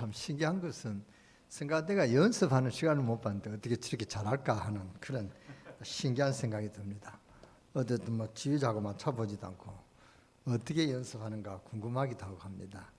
참 신기한 것은 성가대가 연습하는 시간을 못 봤는데 어떻게 저렇게 잘할까 하는 그런 신기한 생각이 듭니다. 어쨌든 뭐 지휘자하고 맞춰보지도 않고 어떻게 연습하는가 궁금하기도 하고 합니다.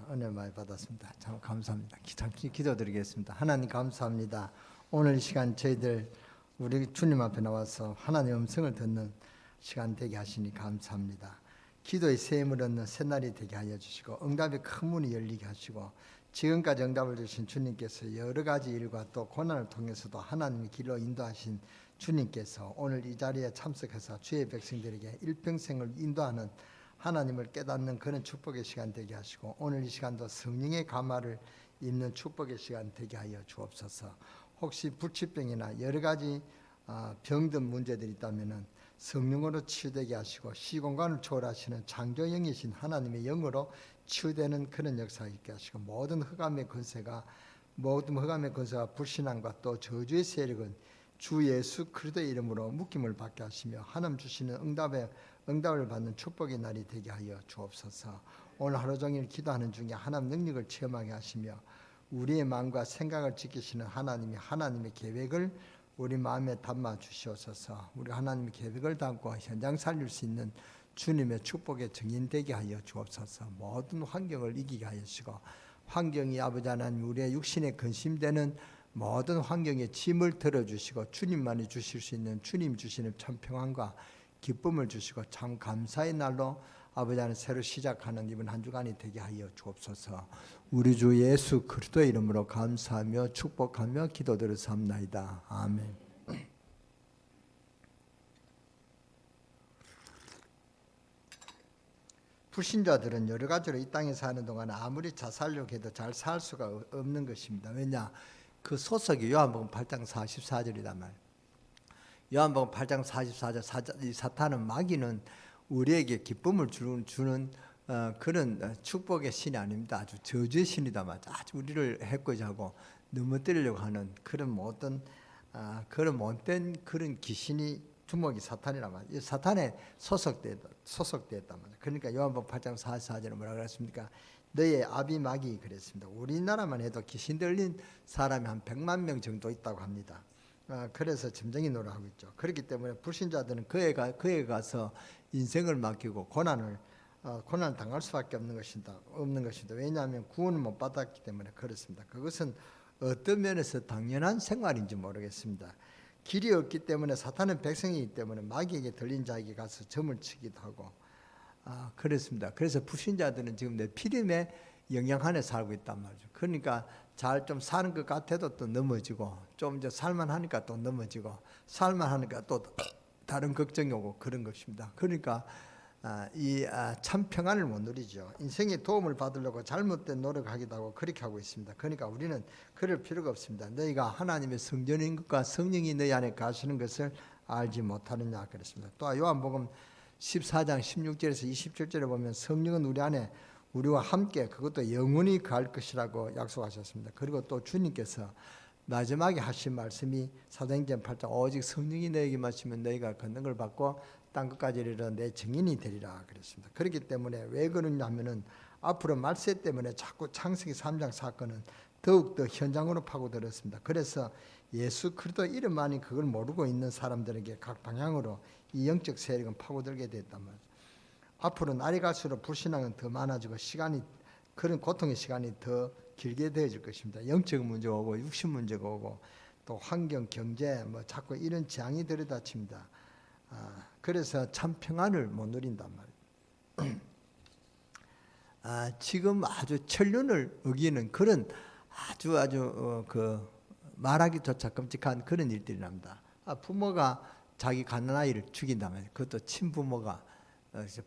은혜 많이 받았습니다. 참 감사합니다. 잠시 기도드리겠습니다. 하나님 감사합니다. 오늘 이 시간 저희들 우리 주님 앞에 나와서 하나님의 음성을 듣는 시간 되게 하시니 감사합니다. 기도의 세임을 얻는 새날이 되게 하여 주시고 응답의 큰 문이 열리게 하시고 지금까지 응답을 주신 주님께서 여러 가지 일과 또 고난을 통해서도 하나님의 길로 인도하신 주님께서 오늘 이 자리에 참석해서 주의 백성들에게 일평생을 인도하는 하나님을 깨닫는 그런 축복의 시간 되게 하시고 오늘 이 시간도 성령의 감화를 입는 축복의 시간 되게 하여 주옵소서. 혹시 불치병이나 여러 가지 병든 문제들이 있다면 성령으로 치유되게 하시고 시공간을 초월하시는 창조영이신 하나님의 영으로 치유되는 그런 역사가 있게 하시고 모든 흑암의 권세가 불신앙과 또 저주의 세력은 주 예수 그리스도의 이름으로 묶임을 받게 하시며 하나님 주시는 응답을 받는 축복의 날이 되게 하여 주옵소서. 오늘 하루 종일 기도하는 중에 하나님 능력을 체험하게 하시며 우리의 마음과 생각을 지키시는 하나님의 계획을 우리 마음에 담아 주시옵소서. 우리 하나님의 계획을 담고 현장 살릴 수 있는 주님의 축복의 증인 되게 하여 주옵소서. 모든 환경을 이기게 하여 주시고 환경이 아버지 하나님 우리의 육신에 근심되는 모든 환경에 짐을 들어주시고 주님만이 주실 수 있는 주님 주시는 참 평안과 기쁨을 주시고 참 감사의 날로 아버지 하나님 새로 시작하는 이번 한 주간이 되게 하여 주옵소서. 우리 주 예수 그리스도의 이름으로 감사하며 축복하며 기도드렸사옵나이다. 아멘. 불신자들은 여러 가지로 이 땅에 사는 동안 아무리 잘 살려고 해도 잘 살 수가 없는 것입니다. 왜냐? 그 소속이 요한복음 8장 44절이란 말이에요. 요한복음 8장 44절 사탄은 마귀는 우리에게 기쁨을 주는 그런 축복의 신이 아닙니다. 아주 저주의 신이다 말이죠. 아주 우리를 해코지하고 넘어뜨리려고 하는 그런 못된 그런 귀신이 주먹이 사탄이란 말이에요. 사탄에 소속되었단 말이에요. 그러니까 요한복음 8장 44절에 뭐라고 그랬습니까? 너의 아비 마귀 그랬습니다. 우리나라만 해도 귀신 들린 사람이 한 100만 명 정도 있다고 합니다. 그래서 점쟁이 노릇하고 있죠. 그렇기 때문에 불신자들은 그에 가서 인생을 맡기고 고난을 당할 수밖에 없는 것이다. 왜냐하면 구원을 못 받았기 때문에 그렇습니다. 그것은 어떤 면에서 당연한 생활인지 모르겠습니다. 길이 없기 때문에 사탄은 백성이기 때문에 마귀에게 들린 자에게 가서 점을 치기도 하고 그렇습니다. 그래서 불신자들은 지금 내 피림의 영향 안에 살고 있단 말이죠. 그러니까 잘 좀 사는 것 같아도 또 넘어지고 좀 이제 살만하니까 또 넘어지고 살만하니까 또 다른 걱정이 오고 그런 것입니다. 그러니까 참 평안을 못 누리죠. 인생에 도움을 받으려고 잘못된 노력하기도 하고 그렇게 하고 있습니다. 그러니까 우리는 그럴 필요가 없습니다. 너희가 하나님의 성전인 것과 성령이 너희 안에 가시는 것을 알지 못하느냐 그랬습니다. 또 요한복음 14장 16절에서 27절에 보면 성령은 우리 안에 우리와 함께 그것도 영원히 갈 것이라고 약속하셨습니다. 그리고 또 주님께서 마지막에 하신 말씀이 사도행전 8장 오직 성령이 너에게 마시면 너희가 걷는 걸 받고 땅끝까지 이르러 내 증인이 되리라 그랬습니다. 그렇기 때문에 왜 그러냐 하면은 앞으로 말세 때문에 자꾸 창세기 3장 사건은 더욱더 현장으로 파고들었습니다. 그래서 예수 그리스도 이름만이 그걸 모르고 있는 사람들에게 각 방향으로 이 영적 세력은 파고들게 됐단 말이죠. 앞으로 날이 갈수록 불신앙은 더 많아지고 그런 고통의 시간이 더 길게 되어질 것입니다. 영적 문제가 오고 육신 문제가 오고 또 환경, 경제 자꾸 이런 재앙이 들이닥칩니다. 그래서 참 평안을 못 누린단 말이에요. 지금 아주 천륜을 어기는 그런 아주 말하기조차 끔찍한 그런 일들이 납니다. 부모가 자기 갓난아이를 죽인다면 그것도 친부모가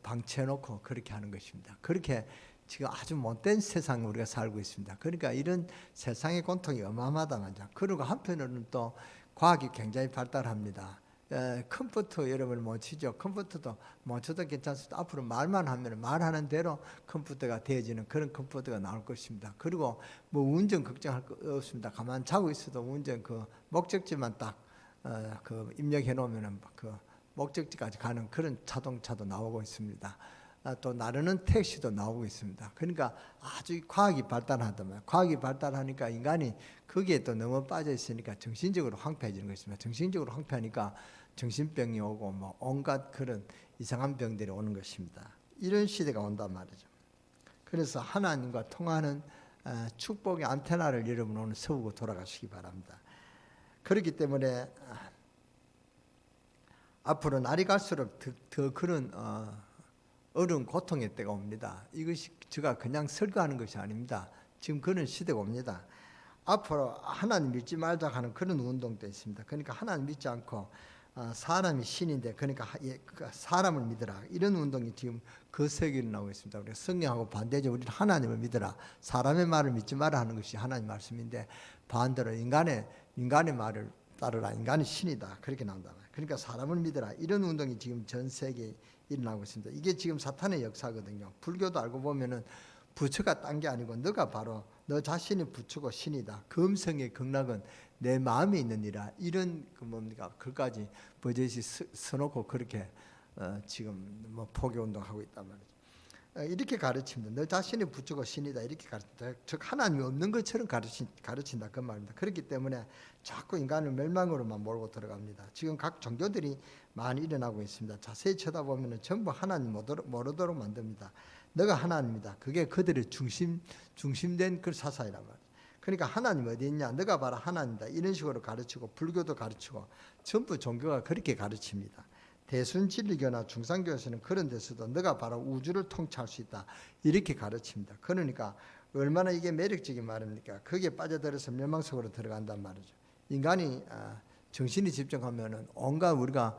방치해놓고 그렇게 하는 것입니다. 그렇게 지금 아주 못된 세상에 우리가 살고 있습니다. 그러니까 이런 세상의 고통이 어마어마하다 말이죠. 그리고 한편으로는 또 과학이 굉장히 발달합니다. 컴퓨터 여러분 못 치죠. 컴퓨터도 못 쳐도 괜찮습니다. 앞으로 말만 하면 말하는 대로 컴퓨터가 되어지는 그런 컴퓨터가 나올 것입니다. 그리고 운전 걱정할 거 없습니다. 가만 자고 있어도 운전 목적지만 딱 입력해 놓으면 목적지까지 가는 그런 자동차도 나오고 있습니다. 또 나르는 택시도 나오고 있습니다. 그러니까 아주 과학이 발달하더만 과학이 발달하니까 인간이 거기에 또 너무 빠져 있으니까 정신적으로 황폐해지는 것입니다. 정신적으로 황폐하니까 정신병이 오고 뭐 온갖 그런 이상한 병들이 오는 것입니다. 이런 시대가 온단 말이죠. 그래서 하나님과 통하는 축복의 안테나를 여러분 오늘 세우고 돌아가시기 바랍니다. 그렇기 때문에 앞으로 날이 갈수록 더 그런 어려운 고통의 때가 옵니다. 이것이 제가 그냥 설교하는 것이 아닙니다. 지금 그런 시대가 옵니다. 앞으로 하나님 믿지 말자 하는 그런 운동도 있습니다. 그러니까 하나님 믿지 않고 사람이 신인데 그러니까 사람을 믿으라 이런 운동이 지금 거세게 일어나고 있습니다. 우리가 성령하고 반대죠. 우리는 하나님을 믿으라. 사람의 말을 믿지 마라 하는 것이 하나님 말씀인데 반대로 인간의 말을 따르라. 인간이 신이다. 그렇게 나온다. 그러니까 사람을 믿으라. 이런 운동이 지금 전 세계에 일어나고 있습니다. 이게 지금 사탄의 역사거든요. 불교도 알고 보면은 부처가 딴 게 아니고 너가 바로 너 자신이 부처고 신이다. 금성의 극락은 내 마음에 있느니라. 이런 그까지 버젓이 써놓고 그렇게 지금 뭐 포교 운동하고 있단 말이죠. 이렇게 가르칩니다. 너 자신이 부처고 신이다. 이렇게 가르친다. 즉 하나님이 없는 것처럼 가르친다 그 말입니다. 그렇기 때문에 자꾸 인간을 멸망으로만 몰고 들어갑니다. 지금 각 종교들이 많이 일어나고 있습니다. 자세히 쳐다보면 전부 하나님 모르도록 만듭니다. 너가 하나님이다. 그게 그들의 중심된 그 사상이란 말이에요. 그러니까 하나님 어디 있냐? 너가 바로 하나님이다. 이런 식으로 가르치고 불교도 가르치고 전부 종교가 그렇게 가르칩니다. 대순진리교나 중상교에서는 그런 데서도 너가 바로 우주를 통치할 수 있다. 이렇게 가르칩니다. 그러니까 얼마나 이게 매력적인 말입니까? 거기에 빠져들어서 멸망 속으로 들어간단 말이죠. 인간이 정신이 집중하면은 온갖 우리가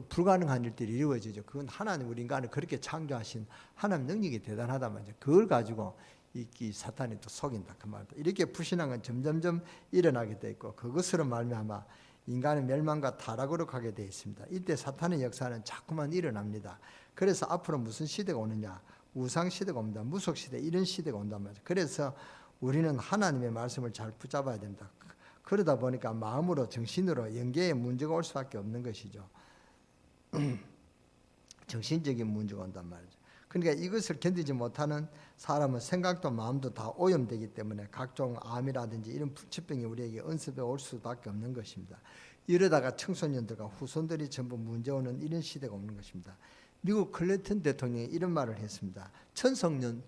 불가능한 일들이 이루어지죠. 그건 하나님 우리 인간을 그렇게 창조하신 하나님 능력이 대단하단 말이죠. 그걸 가지고 이 사탄이 또 속인다 그 말입니다. 이렇게 불신앙은 점점점 일어나게 돼 있고 그것으로 말미암아 인간의 멸망과 타락으로 가게 되어 있습니다. 이때 사탄의 역사는 자꾸만 일어납니다. 그래서 앞으로 무슨 시대가 오느냐? 우상 시대가 옵니다. 무속 시대 이런 시대가 온단 말이죠. 그래서 우리는 하나님의 말씀을 잘 붙잡아야 됩니다. 그러다 보니까 마음으로 정신으로 영계에 문제가 올 수밖에 없는 것이죠. 정신적인 문제가 온단 말이죠. 그러니까 이것을 견디지 못하는 사람은 생각도 마음도 다 오염되기 때문에 각종 암이라든지 이런 불치병이 우리에게 언습해 올 수밖에 없는 것입니다. 이러다가 청소년들과 후손들이 전부 문제 오는 이런 시대가 오는 것입니다. 미국 클린턴 대통령이 이런 말을 했습니다. 청소년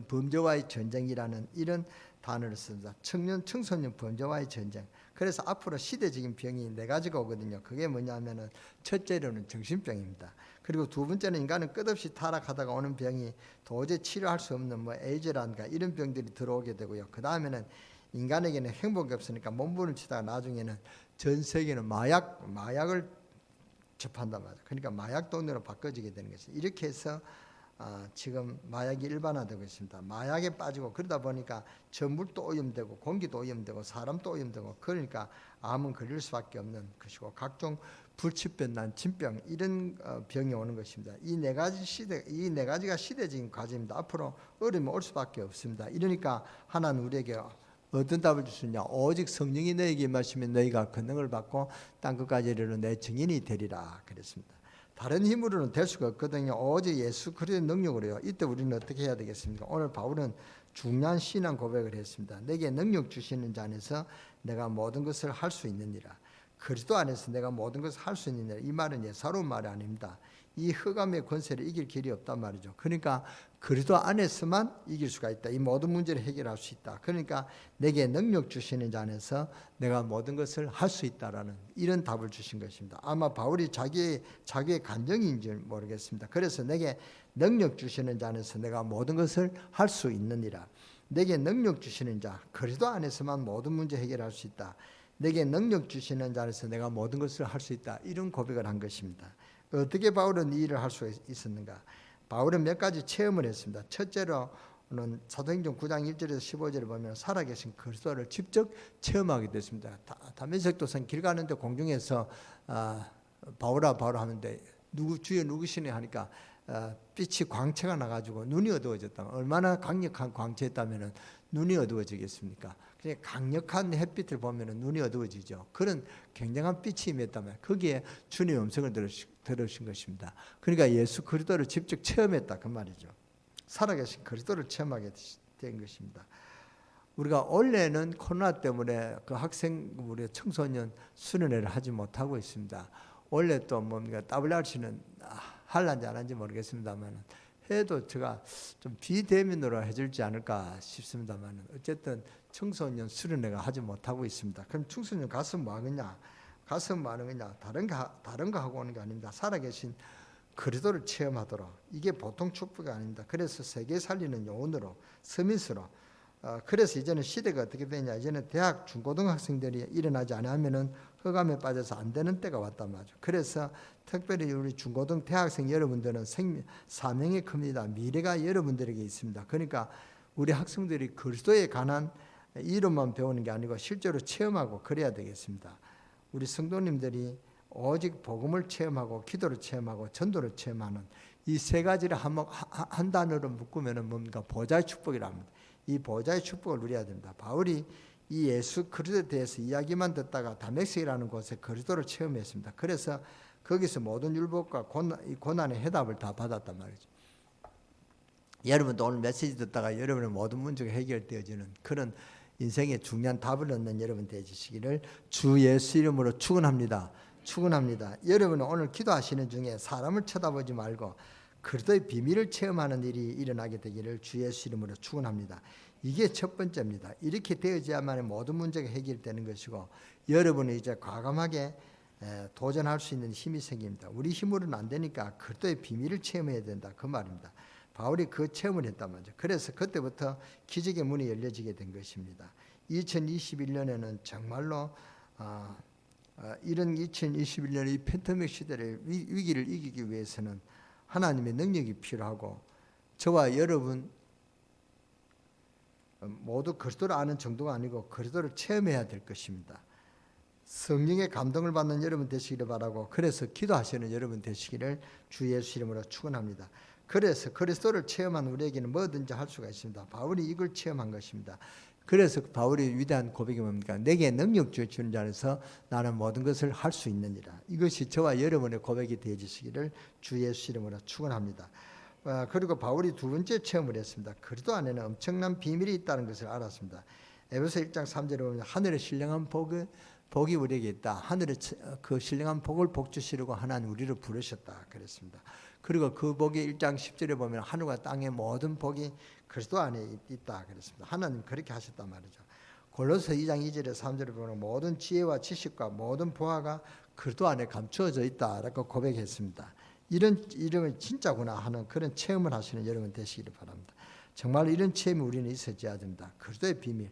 범죄와의 전쟁이라는 이런 단어를 씁니다. 청소년 범죄와의 전쟁. 그래서 앞으로 시대적인 병이 4가지가 오거든요. 그게 뭐냐면은 첫째로는 정신병입니다. 그리고 두 번째는 인간은 끝없이 타락하다가 오는 병이 도저히 치료할 수 없는 뭐 에이즈라든가 이런 병들이 들어오게 되고요. 그 다음에는 인간에게는 행복이 없으니까 몸부림을 치다가 나중에는 전 세계는 마약을 접한단 말이에요. 그러니까 마약 돈으로 바꿔지게 되는 것이죠. 이렇게 해서 지금 마약이 일반화되고 있습니다. 마약에 빠지고 그러다 보니까 전물도 오염되고 공기도 오염되고 사람도 오염되고 그러니까 암은 걸릴 수밖에 없는 것이고 각종 불치병, 난침병 이런 병이 오는 것입니다. 이 네 가지가 시대적인 과제입니다. 앞으로 어려움이 올 수밖에 없습니다. 이러니까 하나님 우리에게 어떤 답을 주시냐? 오직 성령이 너에게 임하시면 너희가 권능을 받고 땅끝까지 이르러 내 증인이 되리라 그랬습니다. 다른 힘으로는 될 수가 없거든요. 오직 예수 그리스도의 능력으로요. 이때 우리는 어떻게 해야 되겠습니까? 오늘 바울은 중요한 신앙 고백을 했습니다. 내게 능력 주시는 자 안에서 내가 모든 것을 할 수 있느니라. 그리스도 안에서 내가 모든 것을 할 수 있느니라. 이 말은 예사로운 말이 아닙니다. 이 흑암의 권세를 이길 길이 없단 말이죠. 그러니까 그리스도 안에서만 이길 수가 있다. 이 모든 문제를 해결할 수 있다. 그러니까 내게 능력 주시는 자 안에서 내가 모든 것을 할 수 있다라는 이런 답을 주신 것입니다. 아마 바울이 자기의 간증인지 모르겠습니다. 그래서 내게 능력 주시는 자 안에서 내가 모든 것을 할 수 있느니라. 내게 능력 주시는 자, 그리스도 안에서만 모든 문제 해결할 수 있다. 내게 능력 주시는 자 안에서 내가 모든 것을 할 수 있다. 이런 고백을 한 것입니다. 어떻게 바울은 이 일을 할 수 있었는가? 바울은 몇 가지 체험을 했습니다. 첫째로는 사도행전 9장 1절에서 15절을 보면 살아계신 그리스도를 직접 체험하게 됐습니다. 다메섹도선 길 가는데 공중에서 바울아 하는데 주여 누구시니 하니까 빛이 광채가 나가지고 눈이 어두워졌다. 얼마나 강력한 광채였다면 눈이 어두워지겠습니까? 그러니까 강력한 햇빛을 보면 눈이 어두워지죠. 그런 굉장한 빛이 임했다면 거기에 주님의 음성을 들으신 것입니다. 그러니까 예수 그리스도를 직접 체험했다 그 말이죠. 살아계신 그리스도를 체험하게 된 것입니다. 우리가 원래는 코로나 때문에 그 학생, 우리 청소년 수련회를 하지 못하고 있습니다. 원래 또 뭡니까 WRC는 할란지 안 한지 모르겠습니다만 해도 제가 좀 비대면으로 해줄지 않을까 싶습니다만 어쨌든 청소년 수련회가 하지 못하고 있습니다. 그럼 청소년 가서 뭐 하겠냐? 가서 뭐 하는 거냐? 다른 거 하고 오는 게 아닙니다. 살아계신 그리스도를 체험하도록. 이게 보통 축복이 아닙니다. 그래서 세계 살리는 요원으로 서밋으로. 그래서 이제는 시대가 어떻게 되냐? 이제는 대학 중고등학생들이 일어나지 않으면은 흑암에 빠져서 안 되는 때가 왔단 말이죠. 그래서 특별히 우리 중고등 대학생 여러분들은 사명이 큽니다. 미래가 여러분들에게 있습니다. 그러니까 우리 학생들이 그리스도에 관한 이론만 배우는 게 아니고 실제로 체험하고 그래야 되겠습니다. 우리 성도님들이 오직 복음을 체험하고 기도를 체험하고 전도를 체험하는 이 세 가지를 한 단어로 묶으면 뭡니까? 보좌의 축복이랍니다. 이 보좌의 축복을 누려야 됩니다. 바울이 이 예수 그리스도에 대해서 이야기만 듣다가 다메섹이라는 곳에 그리스도를 체험했습니다. 그래서 거기서 모든 율법과 고난의 해답을 다 받았단 말이죠. 여러분도 오늘 메시지 듣다가 여러분의 모든 문제가 해결되어지는 그런 인생의 중요한 답을 얻는 여러분 되시기를 주 예수 이름으로 축원합니다. 축원합니다. 여러분은 오늘 기도하시는 중에 사람을 쳐다보지 말고 그리스도의 비밀을 체험하는 일이 일어나게 되기를 주 예수 이름으로 축원합니다. 이게 첫 번째입니다. 이렇게 되어져야만 모든 문제가 해결되는 것이고 여러분은 이제 과감하게 도전할 수 있는 힘이 생깁니다. 우리 힘으로는 안 되니까 그리스도의 비밀을 체험해야 된다 그 말입니다. 바울이 그 체험을 했단 말이죠. 그래서 그때부터 기적의 문이 열려지게 된 것입니다. 2021년에는 정말로 이런 2021년의 이 팬데믹 시대를 위기를 이기기 위해서는 하나님의 능력이 필요하고 저와 여러분 모두 그리스도를 아는 정도가 아니고 그리스도를 체험해야 될 것입니다. 성령의 감동을 받는 여러분 되시기를 바라고 그래서 기도하시는 여러분 되시기를 주 예수 이름으로 축원합니다. 그래서 그리스도를 체험한 우리에게는 뭐든지 할 수가 있습니다. 바울이 이걸 체험한 것입니다. 그래서 바울의 위대한 고백이 뭡니까? 내게 능력 주시는 자 안에서 나는 모든 것을 할 수 있느니라. 이것이 저와 여러분의 고백이 되어지시기를 주 예수 이름으로 축원합니다. 그리고 바울이 두 번째 체험을 했습니다. 그리스도 안에는 엄청난 비밀이 있다는 것을 알았습니다. 에베소 1장 3절에 보면 하늘의 신령한 복이 우리에게 있다. 하늘의 그 신령한 복을 복주시려고 하나님 우리를 부르셨다 그랬습니다. 그리고 그 복이 1장 10절에 보면 하늘과 땅의 모든 복이 그리스도 안에 있다 그랬습니다. 하나님 그렇게 하셨단 말이죠. 골로새 2장 2절에 3절에 보면 모든 지혜와 지식과 모든 보화가 그리스도 안에 감추어져 있다라고 고백했습니다. 이런 이름이 진짜구나 하는 그런 체험을 하시는 여러분 되시기를 바랍니다. 정말 이런 체험이 우리는 있어야 됩니다. 그리스도의 비밀,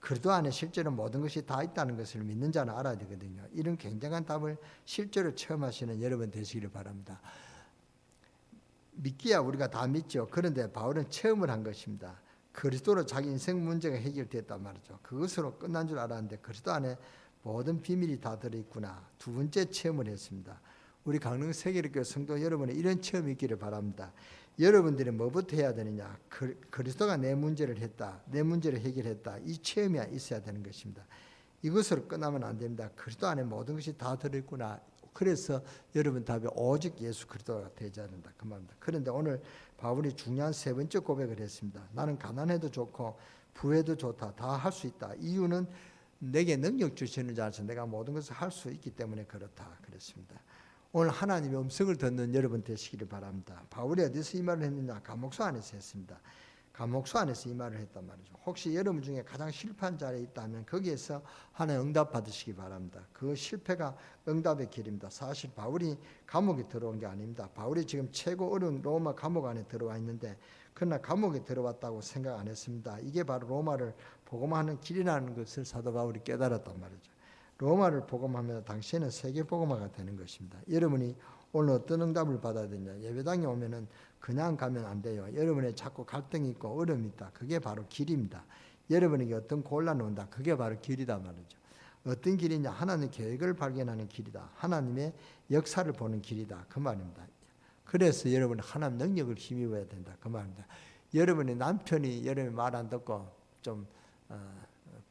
그리스도 안에 실제로 모든 것이 다 있다는 것을 믿는 자는 알아야 되거든요. 이런 굉장한 답을 실제로 체험하시는 여러분 되시기를 바랍니다. 믿기야 우리가 다 믿죠. 그런데 바울은 체험을 한 것입니다. 그리스도로 자기 인생 문제가 해결됐단 말이죠. 그것으로 끝난 줄 알았는데 그리스도 안에 모든 비밀이 다 들어있구나. 두 번째 체험을 했습니다. 우리 강릉 세계교회 성도 여러분의 이런 체험이 있기를 바랍니다. 여러분들이 뭐부터 해야 되느냐? 그리스도가 내 문제를 했다. 내 문제를 해결했다. 이 체험이 있어야 되는 것입니다. 이것으로 끝나면 안 됩니다. 그리스도 안에 모든 것이 다 들어있구나. 그래서 여러분 답이 오직 예수 그리스도가 되어야 된다. 그 말입니다. 그런데 오늘 바울이 중요한 세 번째 고백을 했습니다. 나는 가난해도 좋고 부해도 좋다. 다 할 수 있다. 이유는 내게 능력 주시는 자에서 내가 모든 것을 할 수 있기 때문에 그렇다. 그랬습니다. 오늘 하나님의 음성을 듣는 여러분 되시기를 바랍니다. 바울이 어디서 이 말을 했느냐? 감옥소 안에서 했습니다. 감옥소 안에서 이 말을 했단 말이죠. 혹시 여러분 중에 가장 실패한 자리에 있다면 거기에서 하나의 응답 받으시기 바랍니다. 그 실패가 응답의 길입니다. 사실 바울이 감옥에 들어온 게 아닙니다. 바울이 지금 최고 어려운 로마 감옥 안에 들어와 있는데 그러나 감옥에 들어왔다고 생각 안 했습니다. 이게 바로 로마를 복음하는 길이라는 것을 사도 바울이 깨달았단 말이죠. 로마를 복음하면 당신은 세계 복음화가 되는 것입니다. 여러분이 오늘 어떤 응답을 받아야 되냐? 예배당에 오면은 그냥 가면 안 돼요. 여러분의 자꾸 갈등이 있고 어려움이 있다. 그게 바로 길입니다. 여러분에게 어떤 곤란이 온다. 그게 바로 길이다 말이죠. 어떤 길이냐? 하나님의 계획을 발견하는 길이다. 하나님의 역사를 보는 길이다. 그 말입니다. 그래서 여러분이 하나님 능력을 힘입어야 된다 그 말입니다. 여러분의 남편이 여러분 말 안 듣고 좀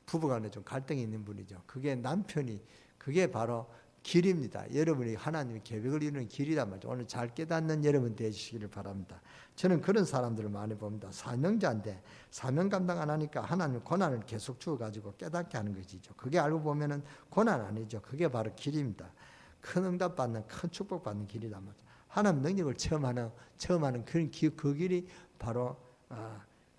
부부간에 좀 갈등이 있는 분이죠. 그게 남편이 그게 바로 길입니다. 여러분이 하나님의 계획을 이루는 길이란 말이죠. 오늘 잘 깨닫는 여러분 되시기를 바랍니다. 저는 그런 사람들을 많이 봅니다. 사명자인데 사명 감당 안 하니까 하나님 고난을 계속 주어가지고 깨닫게 하는 것이죠. 그게 알고 보면은 고난 아니죠. 그게 바로 길입니다. 큰 응답 받는 큰 축복 받는 길이란 말이죠. 하나님 능력을 체험하는 그 길이 바로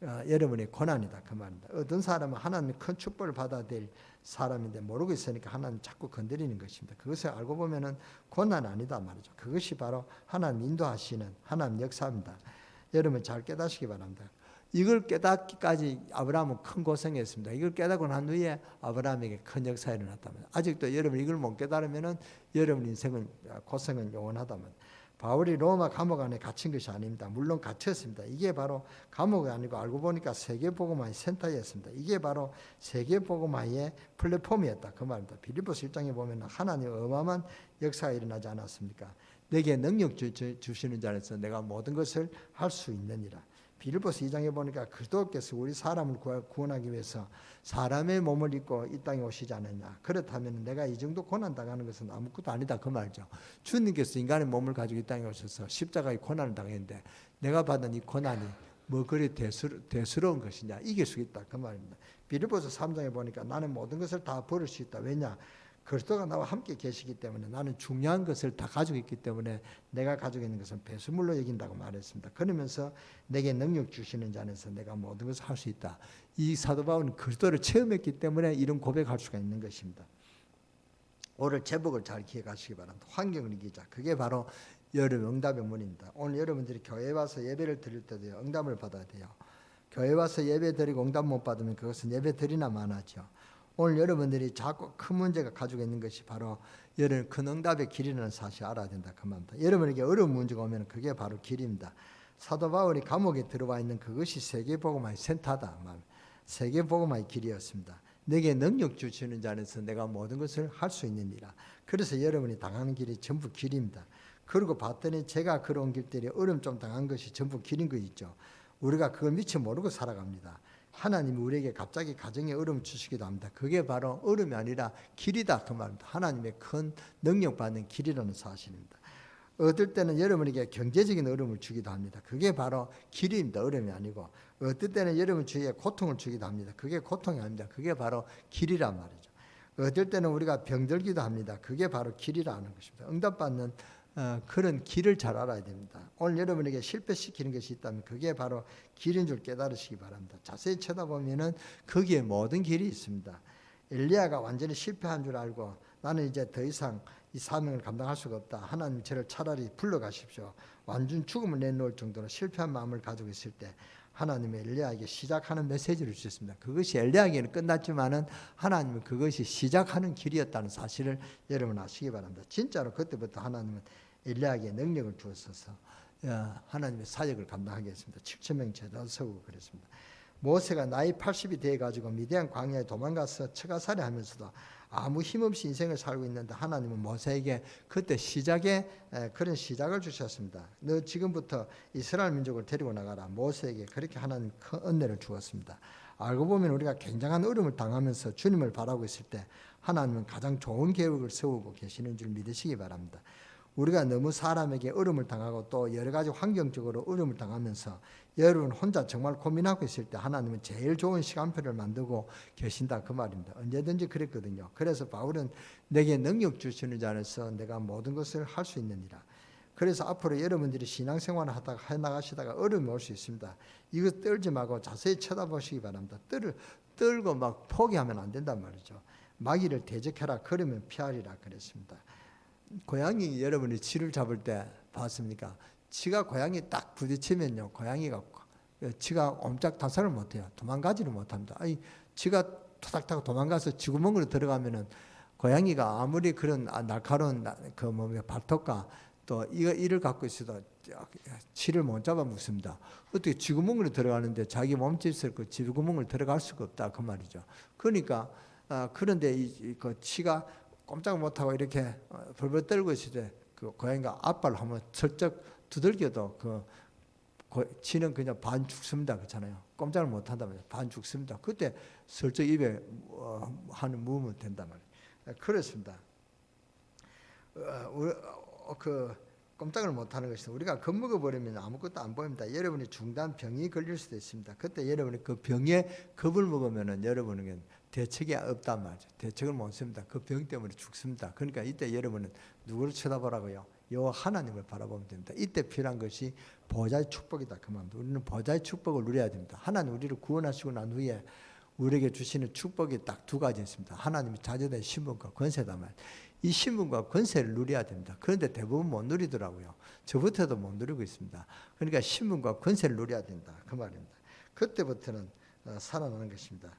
여러분의 고난이다 그 말입니다. 어떤 사람은 하나님의 큰 축복을 받아야 될 사람인데 모르고 있으니까 하나님 자꾸 건드리는 것입니다. 그것을 알고 보면은 고난 아니다 말이죠. 그것이 바로 하나님 인도하시는 하나님 역사입니다. 여러분 잘 깨닫시기 바랍니다. 이걸 깨닫기까지 아브라함은 큰 고생했습니다. 이걸 깨닫고 난 후에 아브라함에게 큰 역사가 일어났다면 아직도 여러분 이걸 못 깨달으면은 여러분 인생은 고생은 영원하다면 바울이 로마 감옥 안에 갇힌 것이 아닙니다. 물론 갇혔습니다. 이게 바로 감옥이 아니고 알고 보니까 세계복음화의 센터였습니다. 이게 바로 세계복음화의 플랫폼이었다 그 말입니다. 빌립보서 1장에 보면 하나님 어마어마한 역사가 일어나지 않았습니까? 내게 능력 주시는 자에서 내가 모든 것을 할 수 있느니라. 빌립보서 2장에 보니까 그리스도께서 우리 사람을 구원하기 위해서 사람의 몸을 입고 이 땅에 오시지 않았냐. 그렇다면 내가 이 정도 고난 당하는 것은 아무것도 아니다 그 말이죠. 주님께서 인간의 몸을 가지고 이 땅에 오셔서 십자가의 고난을 당했는데 내가 받은 이 고난이 뭐 그리 대수로운 것이냐. 이길 수 있다 그 말입니다. 빌립보서 3장에 보니까 나는 모든 것을 다 버릴 수 있다. 왜냐? 그리스도가 나와 함께 계시기 때문에 나는 중요한 것을 다 가지고 있기 때문에 내가 가지고 있는 것은 배수물로 여긴다고 말했습니다. 그러면서 내게 능력 주시는 자 안에서 내가 모든 것을 할 수 있다. 이 사도 바울은 그리스도를 체험했기 때문에 이런 고백할 수가 있는 것입니다. 오늘 제목을 잘 기억하시기 바랍니다. 환경을 이기자. 그게 바로 여러분 응답의 문입니다. 오늘 여러분들이 교회에 와서 예배를 드릴 때도 응답을 받아야 돼요. 교회 와서 예배 드리고 응답 못 받으면 그것은 예배 드리나 마나죠. 오늘 여러분들이 자꾸 큰 문제가 가지고 있는 것이 바로 여러분 큰 응답의 길이라는 사실을 알아야 된다 그 말입니다. 여러분에게 어려운 문제가 오면 그게 바로 길입니다. 사도 바울이 감옥에 들어와 있는 그것이 세계복음화의 센터다. 세계복음화의 길이었습니다. 내게 능력 주시는 자 안에서 내가 모든 것을 할 수 있느니라. 그래서 여러분이 당하는 길이 전부 길입니다. 그리고 봤더니 제가 걸어온 길들이 어려움 좀 당한 것이 전부 길인 거 있죠. 우리가 그걸 미처 모르고 살아갑니다. 하나님이 우리에게 갑자기 가정에 어려움 주시기도 합니다. 그게 바로 어려움이 아니라 길이다 그 말입니다. 하나님의 큰 능력 받는 길이라는 사실입니다. 어떨 때는 여러분에게 경제적인 어려움을 주기도 합니다. 그게 바로 길입니다. 어려움이 아니고. 어떨 때는 여러분 주위에 고통을 주기도 합니다. 그게 고통이 아닙니다. 그게 바로 길이란 말이죠. 어떨 때는 우리가 병들기도 합니다. 그게 바로 길이라는 것입니다. 응답받는 그런 길을 잘 알아야 됩니다. 오늘 여러분에게 실패시키는 것이 있다면 그게 바로 길인 줄 깨달으시기 바랍니다. 자세히 쳐다보면은 거기에 모든 길이 있습니다. 엘리야가 완전히 실패한 줄 알고 나는 이제 더 이상 이 사명을 감당할 수가 없다. 하나님 저를 차라리 불러가십시오. 완전 죽음을 내놓을 정도로 실패한 마음을 가지고 있을 때 하나님의 엘리야에게 시작하는 메시지를 주셨습니다. 그것이 엘리야에게는 끝났지만은 하나님은 그것이 시작하는 길이었다는 사실을 여러분 아시기 바랍니다. 진짜로 그때부터 하나님은 엘리야에게 능력을 주었어서 하나님의 사역을 감당하게 했습니다. 7,000명 제자를 세우고 그랬습니다. 모세가 나이 80이 돼가지고 미디안 광야에 도망가서 처가살이 하면서도 아무 힘없이 인생을 살고 있는데 하나님은 모세에게 그때 그런 시작을 주셨습니다. 너 지금부터 이스라엘 민족을 데리고 나가라. 모세에게 그렇게 하나님 큰 은혜를 주었습니다. 알고 보면 우리가 굉장한 어려움을 당하면서 주님을 바라고 있을 때 하나님은 가장 좋은 계획을 세우고 계시는 줄 믿으시기 바랍니다. 우리가 너무 사람에게 어려움을 당하고 또 여러 가지 환경적으로 어려움을 당하면서 여러분 혼자 정말 고민하고 있을 때 하나님은 제일 좋은 시간표를 만들고 계신다 그 말입니다. 언제든지 그랬거든요. 그래서 바울은 내게 능력 주시는 자 안에서 내가 모든 것을 할 수 있느니라. 그래서 앞으로 여러분들이 신앙생활을 하다가 해나가시다가 어려움이 올 수 있습니다. 이거 떨지 말고 자세히 쳐다보시기 바랍니다. 떨고 막 포기하면 안 된단 말이죠. 마귀를 대적해라 그러면 피하리라 그랬습니다. 고양이 여러분이 쥐를 잡을 때 봤습니까? 쥐가 고양이 딱 부딪히면요, 고양이가 쥐가 옴짝달싹을 못해요. 도망가지를 못합니다. 쥐가 토닥토닥 도망가서 쥐구멍으로 들어가면은 고양이가 아무리 그런 날카로운 발톱과 또 이를 갖고 있어도 쥐를 못 잡아 먹습니다. 어떻게 쥐구멍으로 들어가는데 자기 몸짓을 그 쥐구멍을 들어갈 수가 없다 그 말이죠. 그러니까 그런데 그 쥐가 꼼짝 못하고 이렇게 벌벌 떨고 있을 때 그 고양이가 앞발을 한번 슬쩍 두들겨도 지는 그냥 반 죽습니다. 그렇잖아요. 꼼짝을 못 한다면 반 죽습니다. 그때 슬쩍 입에 하는 무으면 된단 말이에요. 그렇습니다. 꼼짝을 못하는 것이 우리가 겁먹어 버리면 아무것도 안 보입니다. 여러분이 중단 병이 걸릴 수도 있습니다. 그때 여러분이 그 병에 겁을 먹으면은 여러분에게 대책이 없단 말이죠. 대책을 못 씁니다. 그 병 때문에 죽습니다. 그러니까 이때 여러분은 누구를 쳐다보라고요? 여호와 하나님을 바라보면 됩니다. 이때 필요한 것이 보좌의 축복이다. 그 말입니다. 우리는 보좌의 축복을 누려야 됩니다. 하나님 우리를 구원하시고 난 후에 우리에게 주시는 축복이 딱 두 가지 있습니다. 하나님이 자녀된 신분과 권세다 말. 이 신분과 권세를 누려야 됩니다. 그런데 대부분 못 누리더라고요. 저부터도 못 누리고 있습니다. 그러니까 신분과 권세를 누려야 된다. 그 말입니다. 그때부터는 살아나는 것입니다.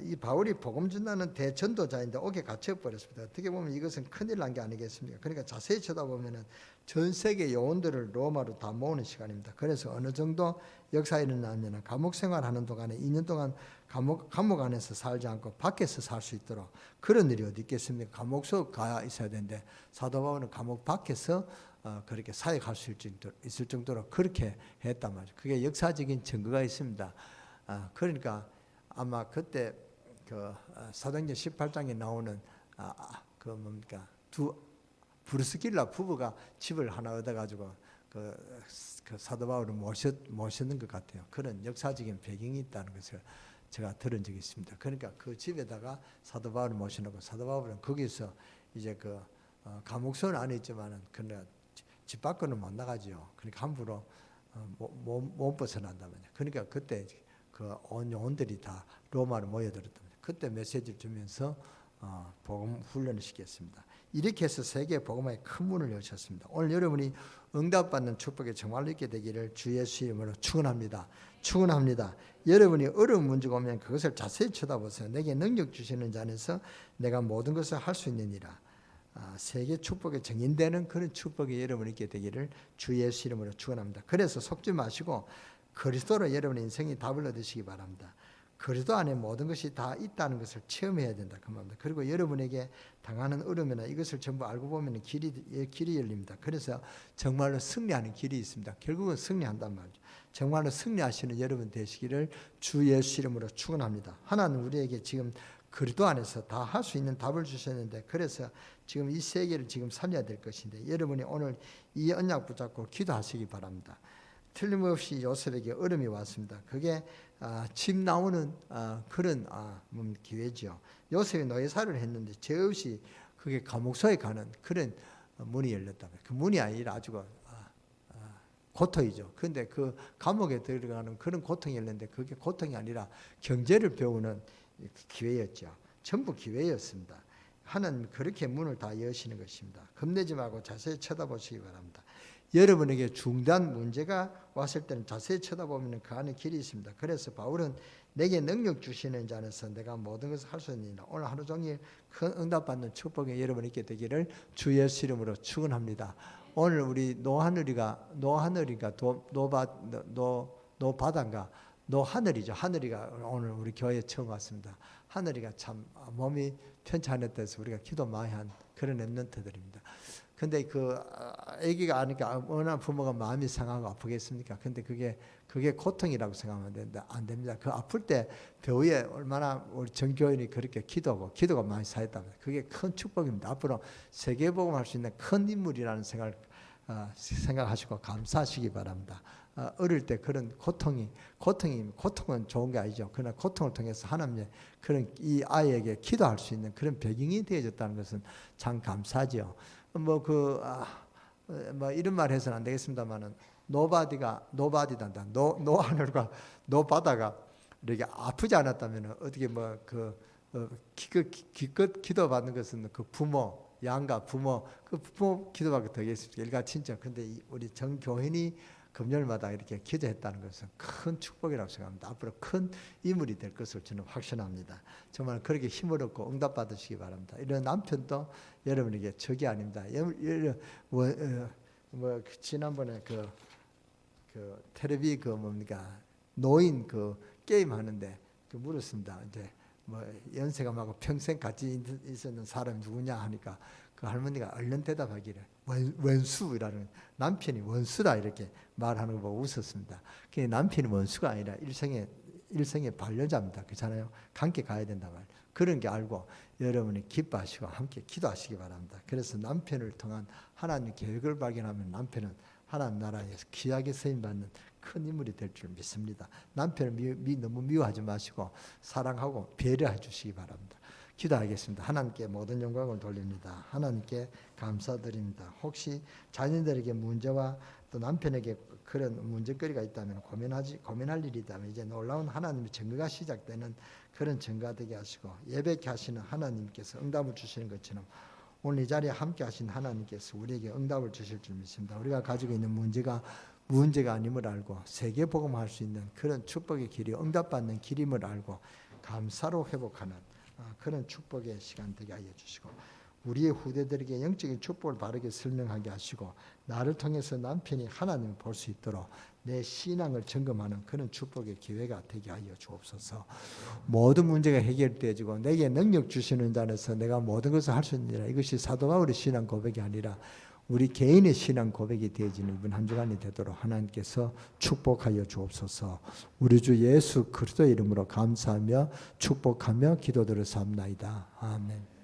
이 바울이 복음 전하는 대전도자인데 옥에 갇혀버렸습니다. 어떻게 보면 이것은 큰일 난 게 아니겠습니까? 그러니까 자세히 쳐다보면 전 세계 요원들을 로마로 다 모으는 시간입니다. 그래서 어느 정도 역사가 일어나면 감옥 생활하는 동안에 2년 동안 감옥 안에서 살지 않고 밖에서 살 수 있도록 그런 일이 어디 있겠습니까? 감옥서 가 있어야 되는데 사도 바울은 감옥 밖에서 그렇게 사역할 수 있을 정도로 그렇게 했단 말이죠. 그게 역사적인 증거가 있습니다. 그러니까 아마 그때 사도행전 18장에 나오는 브루스길라 부부가 집을 하나 얻어가지고 그 사도 바울을 모셨는 것 같아요. 그런 역사적인 배경이 있다는 것을 제가 들은 적이 있습니다. 그러니까 그 집에다가 사도 바울을 모셔놓고 사도 바울은 거기서 이제 감옥선 안에 있지만은 그러나 집 밖으로는 못 나가죠. 그러니까 함부로 못 벗어난다면요. 그러니까 그때 온 요원들이 다 로마로 모여들었답니다. 그때 메시지를 주면서 복음 훈련을 시켰습니다. 이렇게 해서 세계 복음화에 큰 문을 여셨습니다. 오늘 여러분이 응답받는 축복에 정말로 있게 되기를 주 예수 이름으로 축원합니다. 축원합니다. 여러분이 어려운 문제가 오면 그것을 자세히 쳐다보세요. 내게 능력 주시는 자 안에서 내가 모든 것을 할 수 있느니라. 세계 축복에 정인되는 그런 축복이 여러분이 있게 되기를 주 예수 이름으로 축원합니다. 그래서 속지 마시고 그리스도로 여러분의 인생이 답을 얻으시기 바랍니다. 그리스도 안에 모든 것이 다 있다는 것을 체험해야 된다 그 말입니다. 그리고 여러분에게 당하는 어려움이나 이것을 전부 알고 보면 길이 열립니다. 그래서 정말로 승리하는 길이 있습니다. 결국은 승리한단 말이죠. 정말로 승리하시는 여러분 되시기를 주 예수 이름으로 축원합니다. 하나님 우리에게 지금 그리스도 안에서 다 할 수 있는 답을 주셨는데 그래서 지금 이 세계를 지금 살려야 될 것인데 여러분이 오늘 이 언약 붙잡고 기도하시기 바랍니다. 틀림없이 요셉에게 어려움이 왔습니다. 그게 집 나오는 그런 기회죠. 요셉이 노예살을 했는데 죄 없이 그게 감옥소에 가는 그런 문이 열렸다. 그 문이 아니라 아주 고통이죠. 그런데 그 감옥에 들어가는 그런 고통이 열렸는데 그게 고통이 아니라 경제를 배우는 기회였죠. 전부 기회였습니다. 하나님 그렇게 문을 다 여시는 것입니다. 겁내지 말고 자세히 쳐다보시기 바랍니다. 여러분에게 중대한 문제가 왔을 때는 자세히 쳐다보면 그 안에 길이 있습니다. 그래서 바울은 내게 능력 주시는 자 안에서 내가 모든 것을 할 수 있느니라. 오늘 하루 종일 큰 응답받는 축복이 여러분 있게 되기를 주 예수 이름으로 축원합니다. 오늘 우리 노하늘이가 노하늘이죠. 하늘이가 오늘 우리 교회에 처음 왔습니다. 하늘이가 참 몸이 편치 않았다 해서 우리가 기도 많이 한 그런 랩런트들입니다. 근데 아기가 아니까 어느 부모가 마음이 상하고 아프겠습니까? 근데 그게 고통이라고 생각하면 안 됩니다. 그 아플 때 배우에 얼마나 우리 전교인이 그렇게 기도가 많이 쌓였다면 그게 큰 축복입니다. 앞으로 세계복음 할 수 있는 큰 인물이라는 생각하시고 감사하시기 바랍니다. 어릴 때 그런 고통은 좋은 게 아니죠. 그러나 고통을 통해서 하나님의 그런 이 아이에게 기도할 수 있는 그런 배경이 되어졌다는 것은 참 감사하죠. 이런 말 해서는 안 되겠습니다만은 노바디단다. 노하늘과 노바다가 이렇게 아프지 않았다면 어떻게 기껏 기도받는 것은 그 부모 양가 부모 기도받고 되겠습니까? 일가 친척. 근데 우리 정교인이 금요일마다 이렇게 기도했다는 것은 큰 축복이라고 생각합니다. 앞으로 큰 인물이 될 것을 저는 확신합니다. 정말 그렇게 힘을 얻고 응답 받으시기 바랍니다. 이런 남편도 여러분에게 적이 아닙니다. 지난번에 텔레비 노인 게임 하는데 물었습니다. 이제 연세가 많고 평생 같이 있었는 사람이 누구냐 하니까 그 할머니가 얼른 대답하기를 원수라는, 남편이 원수다 이렇게 말하는 거 보고 웃었습니다. 그 남편이 원수가 아니라 일생의 반려자입니다. 그렇잖아요. 함께 가야 된단 말이에요. 그런 게 알고 여러분이 기뻐하시고 함께 기도하시기 바랍니다. 그래서 남편을 통한 하나님 계획을 발견하면 남편은 하나님 나라에서 귀하게 쓰임받는 큰 인물이 될 줄 믿습니다. 남편을 너무 미워하지 마시고 사랑하고 배려해 주시기 바랍니다. 기도하겠습니다. 하나님께 모든 영광을 돌립니다. 하나님께 감사드립니다. 혹시 자녀들에게 문제와 또 남편에게 그런 문제거리가 있다면 고민할 일이 있다면 이제 놀라운 하나님의 증거가 시작되는 그런 증거가 되게 하시고, 예배케 하시는 하나님께서 응답을 주시는 것처럼 오늘 이 자리에 함께 하신 하나님께서 우리에게 응답을 주실 줄 믿습니다. 우리가 가지고 있는 문제가 아님을 알고 세계복음할 수 있는 그런 축복의 길이 응답받는 길임을 알고 감사로 회복하는 그런 축복의 시간 되게 하여 주시고, 우리의 후대들에게 영적인 축복을 바르게 설명하게 하시고, 나를 통해서 남편이 하나님을 볼 수 있도록 내 신앙을 점검하는 그런 축복의 기회가 되게 하여 주옵소서. 모든 문제가 해결되어지고 내게 능력 주시는 자 안에서 내가 모든 것을 할 수 있느니라. 이것이 사도 바울의 신앙 고백이 아니라 우리 개인의 신앙 고백이 되어지는 이번 한 주간이 되도록 하나님께서 축복하여 주옵소서. 우리 주 예수 그리스도의 이름으로 감사하며 축복하며 기도드렸사옵나이다. 아멘.